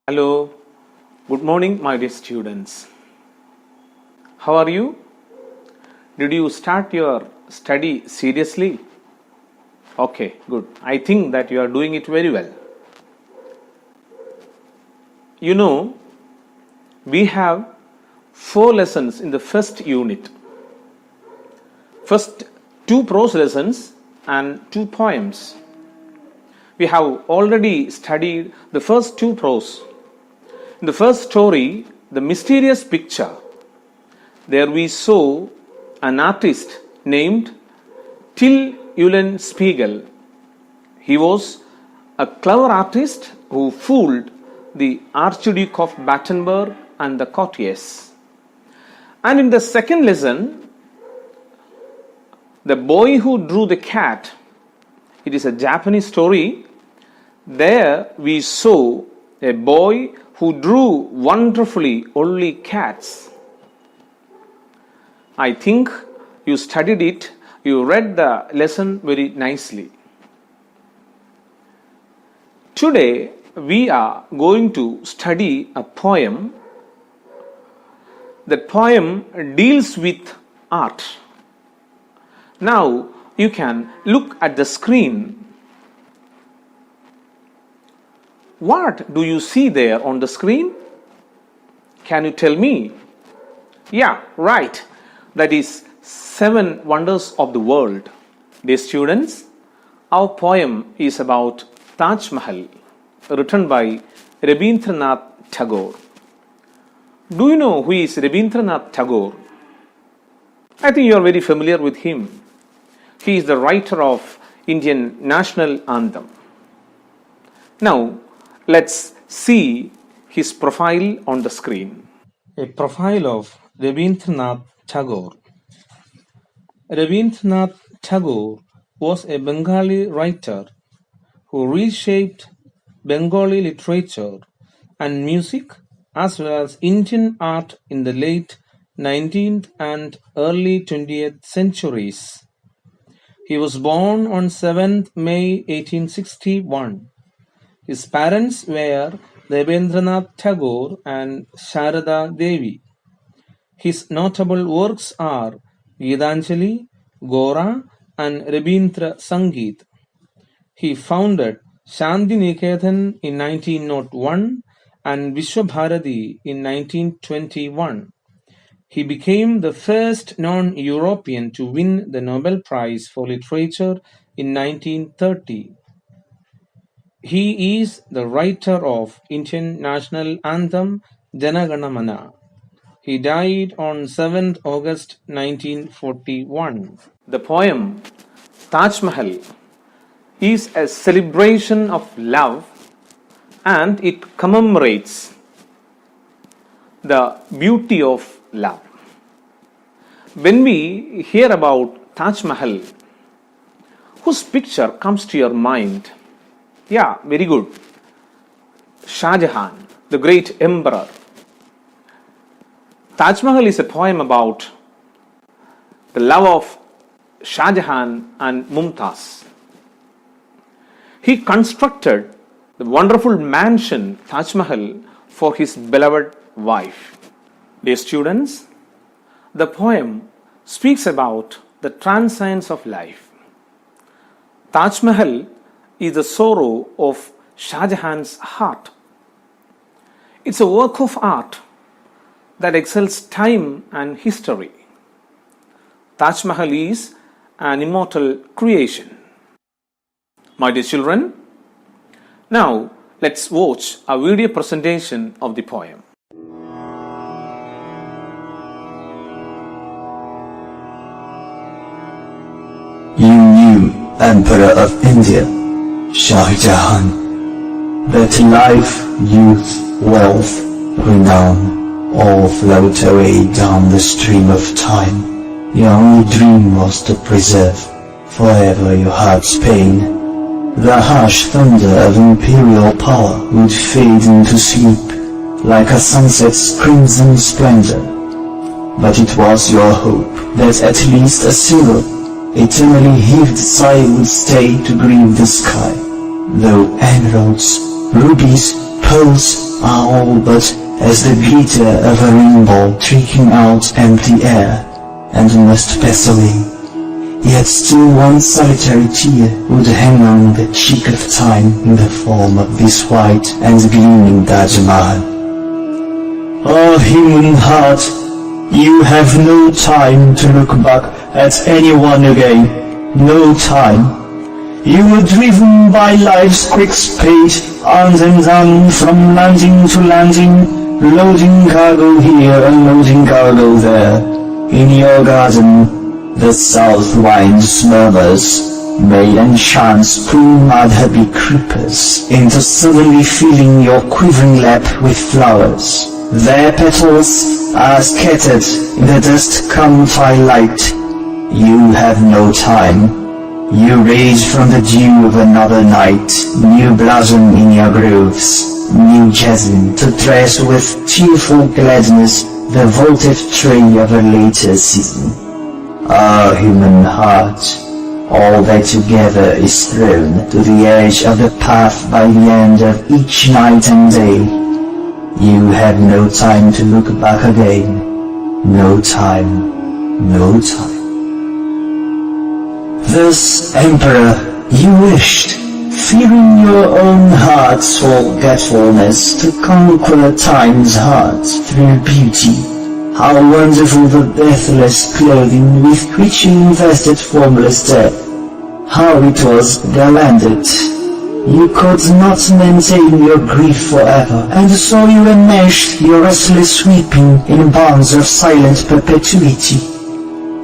Hello, good morning, my dear students. How are you? Did you start your study seriously? Okay, good. I think that you are doing it very well. You know, we have 4 lessons in the first unit. First 2 prose lessons and 2 poems. We have already studied the first 2 prose. In the first story, The Mysterious Picture, there we saw an artist named Till Eulenspiegel. He was a clever artist who fooled the Archduke of Battenberg and the courtiers. And in the second lesson, The Boy Who Drew the Cat, it is a Japanese story. There we saw a boy who drew wonderfully only cats. I think you studied it, you read the lesson very nicely. Today we are going to study a poem. That poem deals with art. Now you can look at the screen. What do you see there on the screen? Can you tell me? Yeah, right. That is 7 wonders of the world. Dear students, our poem is about Taj Mahal, written by Rabindranath Tagore. Do you know who is Rabindranath Tagore? I think you are very familiar with him. He is the writer of Indian national anthem. Now, let's see his profile on the screen. A profile of Rabindranath Tagore. Rabindranath Tagore was a Bengali writer who reshaped Bengali literature and music as well as Indian art in the late 19th and early 20th centuries. He was born on 7th May 1861. His parents were Rabindranath Tagore and Sharada Devi. His notable works are Gitanjali, Gora, and Rabindra Sangeet. He founded Shanti Niketan in 1901 and Vishwabharati in 1921. He became the first non-European to win the Nobel Prize for Literature in 1930. He is the writer of Indian national anthem Jana Gana Mana. He died on 7th August 1941. The poem Taj Mahal is a celebration of love and it commemorates the beauty of love. When we hear about Taj Mahal, whose picture comes to your mind? Yeah, very good. Shah Jahan, the great emperor. Taj Mahal is a poem about the love of Shah Jahan and Mumtaz. He constructed the wonderful mansion Taj Mahal for his beloved wife. Dear students, the poem speaks about the transience of life. Taj Mahal is the sorrow of Shah Jahan's heart. It's a work of art that excels time and history. Taj Mahal is an immortal creation. My dear children, now let's watch a video presentation of the poem. You knew, Emperor of India, Shah Jahan, that life, youth, wealth, renown, all flowed away down the stream of time. Your only dream was to preserve forever your heart's pain. The harsh thunder of imperial power would fade into sleep, like a sunset's crimson splendor. But it was your hope that at least a silver, eternally heaved sigh would stay to grieve the sky, though emeralds, rubies, pearls, are all but as the glitter of a rainbow drinking out empty air, and must pass away. Yet still one solitary tear would hang on the cheek of time in the form of this white and gleaming Taj Mahal. Oh, human heart, you have no time to look back at anyone again, no time. You were driven by life's quick speed, on and on from landing to landing, loading cargo here and loading cargo there. In your garden, the south wind's murmurs may enchant poor mad happy creepers into suddenly filling your quivering lap with flowers. Their petals are scattered in the dust come twilight. You have no time. You rage from the dew of another night, new blossom in your groves, new jasmine to dress with cheerful gladness the vaulted tray of a later season. Ah, human heart, all that together is thrown to the edge of the path by the end of each night and day. You have no time to look back again, no time, no time. Thus, Emperor, you wished, fearing your own heart's forgetfulness, to conquer time's heart through beauty. How wonderful the deathless clothing with which you invested formless death. How it was garlanded. You could not maintain your grief forever, and so you enmeshed your restless weeping in bonds of silent perpetuity.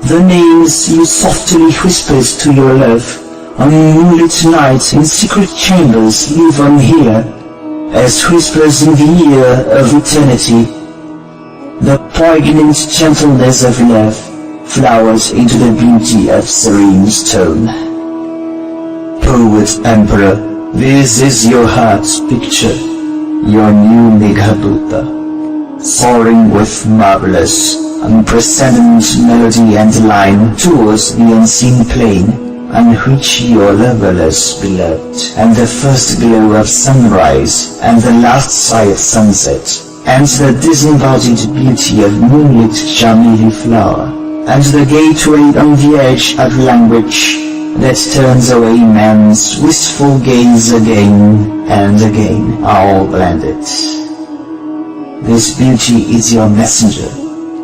The names you softly whispered to your love on moonlit nights in secret chambers live on here, as whispers in the ear of eternity. The poignant gentleness of love flowers into the beauty of serene stone. Poet Emperor, this is your heart's picture, your new Megha-Buddha, soaring with marvelous, unprecedented melody and line towards the unseen plain on which your loverless beloved, and the first glow of sunrise and the last sigh of sunset, and the disembodied beauty of moonlit chameli flower, and the gateway on the edge of language that turns away man's wistful gaze again and again, are all blended. This beauty is your messenger,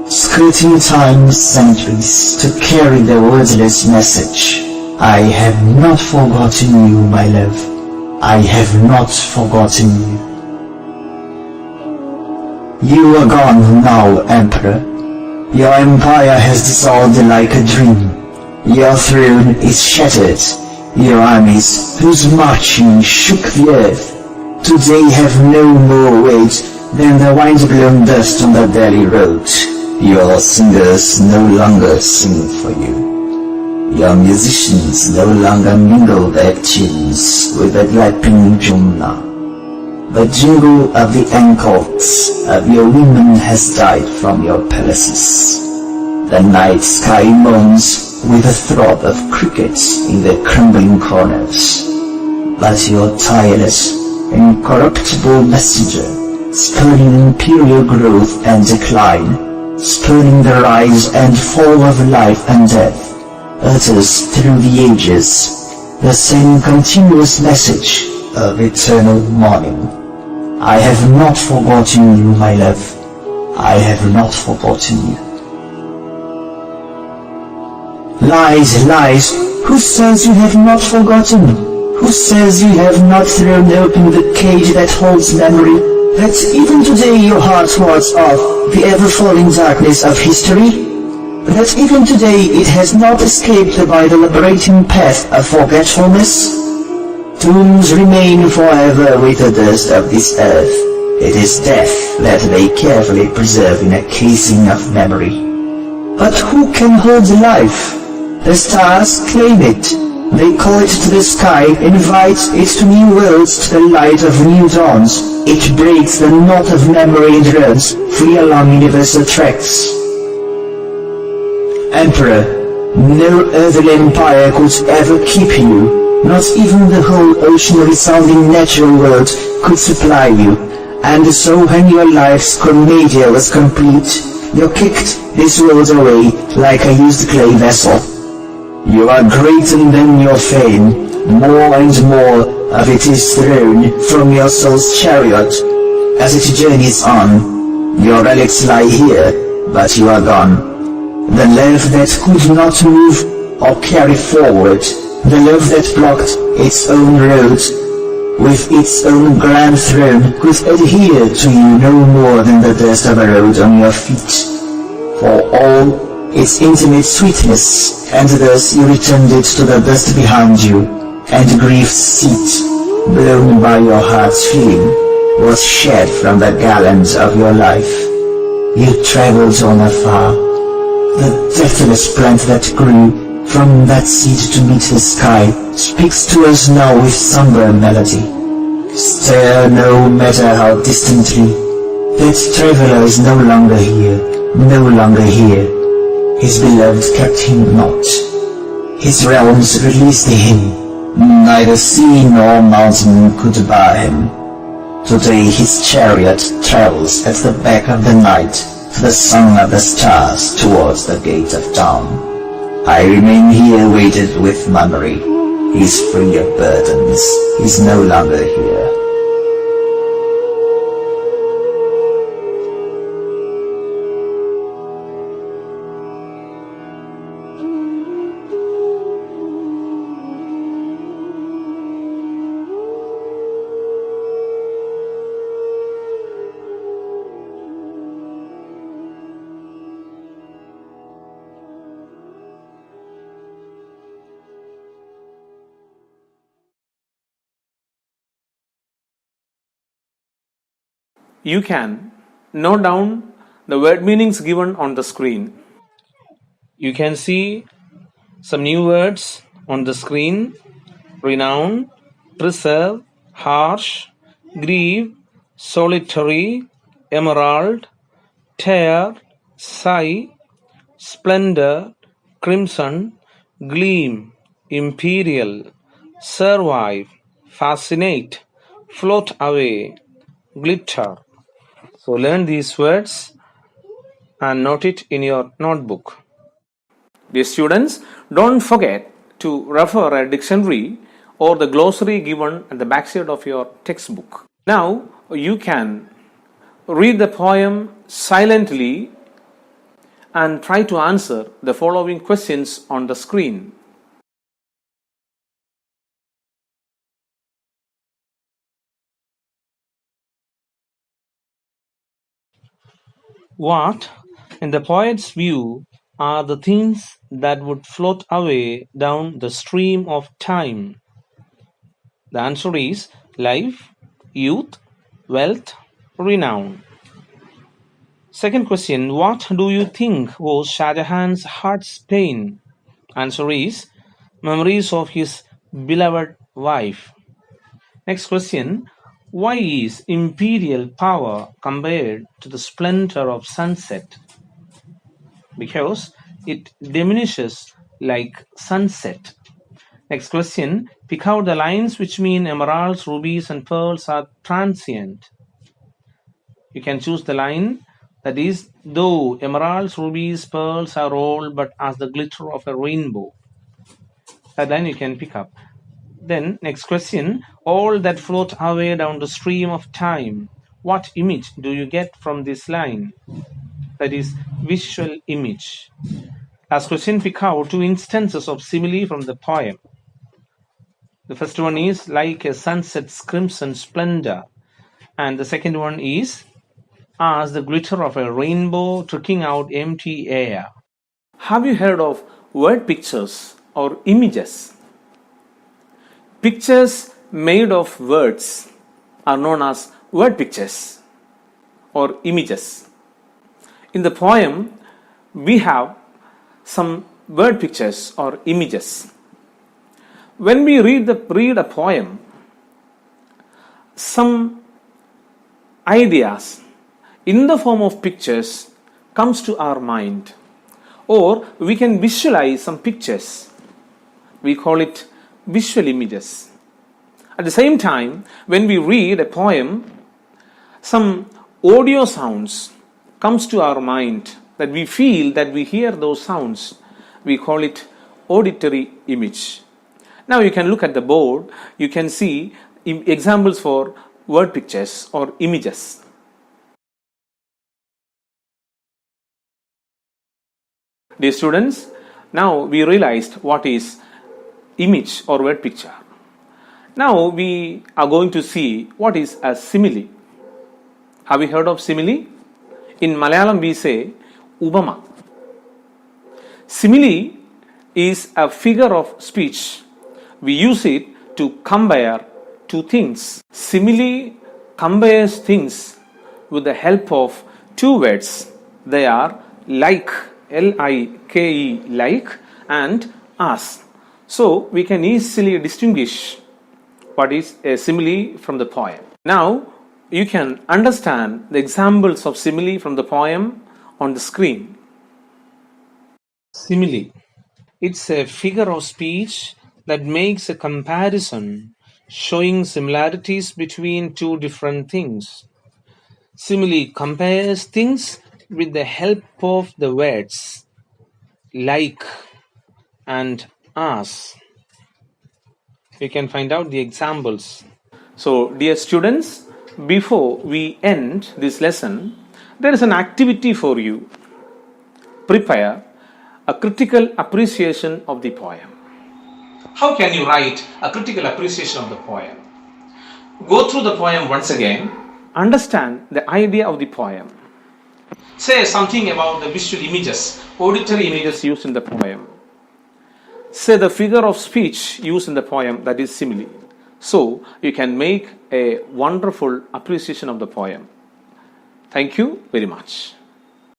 skirting time's centuries to carry the wordless message. I have not forgotten you, my love. I have not forgotten you. You are gone now, Emperor. Your empire has dissolved like a dream. Your throne is shattered. Your armies, whose marching shook the earth, today have no more weight than the wind-blown dust on the Delhi road. Your singers no longer sing for you. Your musicians no longer mingle their tunes with the lapping Jumna. The jingle of the ankles of your women has died from your palaces. The night sky moans with a throb of crickets in the crumbling corners. But your tireless, incorruptible messenger, spurning imperial growth and decline, spurning the rise and fall of life and death, utters through the ages the same continuous message of eternal morning. I have not forgotten you, my love. I have not forgotten you. Lies, lies. Who says you have not forgotten? Who says you have not thrown open the cage that holds memory, that even today your heart wards off the ever-falling darkness of history? That even today it has not escaped by the liberating path of forgetfulness? Tombs remain forever with the dust of this earth. It is death that they carefully preserve in a casing of memory. But who can hold life? The stars claim it. They call it to the sky, invite it to new worlds, to the light of new dawns. It breaks the knot of memory and runs free along universal tracks. Emperor, no earthly empire could ever keep you. Not even the whole ocean-resounding natural world could supply you. And so when your life's commedia was complete, you kicked this world away like a used clay vessel. You are greater than your fame, more and more of it is thrown from your soul's chariot. As it journeys on, your relics lie here, but you are gone. The love that could not move or carry forward, the love that blocked its own road, with its own grand throne, could adhere to you no more than the dust of a road on your feet. For all its intimate sweetness, and thus you returned it to the dust behind you, and grief's seat, blown by your heart's feeling, was shed from the gallons of your life. You traveled on afar. The deathless plant that grew from that seed to meet the sky speaks to us now with somber melody. Still, no matter how distantly, that traveler is no longer here, no longer here. His beloved kept him not. His realms released him. Neither sea nor mountain could bar him. Today his chariot travels at the back of the night, to the song of the stars towards the gate of dawn. I remain here weighted with memory. He's free of burdens. He's no longer here. You can note down the word meanings given on the screen. You can see some new words on the screen: renown, preserve, harsh, grieve, solitary, emerald, tear, sigh, splendor, crimson, gleam, imperial, survive, fascinate, float away, glitter. So learn these words and note it in your notebook. Dear students, don't forget to refer a dictionary or the glossary given at the backside of your textbook. Now you can read the poem silently and try to answer the following questions on the screen. What, in the poet's view, are the things that would float away down the stream of time? The answer is life, youth, wealth, renown. Second question, what do you think was Shah Jahan's heart's pain? Answer is memories of his beloved wife. Next question, why is imperial power compared to the splendor of sunset? Because it diminishes like sunset. Next question, pick out the lines which mean emeralds, rubies and pearls are transient. You can choose the line that is, though emeralds, rubies, pearls are all but as the glitter of a rainbow. That line you can pick up. Then next question, all that float away down the stream of time. What image do you get from this line? That is visual image. Last question, pick out two instances of simile from the poem. The first one is like a sunset's crimson splendor, and the second one is as the glitter of a rainbow trickling out empty air. Have you heard of word pictures or images? Pictures made of words are known as word pictures or images. In the poem, we have some word pictures or images. When we read a poem, some ideas in the form of pictures comes to our mind, or we can visualize some pictures. We call it visual images. At the same time, when we read a poem, Some audio sounds comes to our mind that we feel that we hear those sounds. We call it auditory image. Now you can look at the board, you can see examples for word pictures or images. Dear students, now we realized what is image or word picture. Now we are going to see what is a simile. Have you heard of simile? In Malayalam we say Ubama. Simile is a figure of speech. We use it to compare two things. Simile compares things with the help of two words. They are like, L-I-K-E, like, and as. So we can easily distinguish what is a simile from the poem. Now you can understand the examples of simile from the poem on the screen. Simile. It's a figure of speech that makes a comparison showing similarities between two different things. Simile compares things with the help of the words like and as. You can find out the examples. So, dear students, before we end this lesson, there is an activity for you. Prepare a critical appreciation of the poem. How can you write a critical appreciation of the poem? Go through the poem once again. Understand the idea of the poem. Say something about the visual images, auditory images used in the poem. Say the figure of speech used in the poem, that is simile. So you can make a wonderful appreciation of the poem. Thank you very much.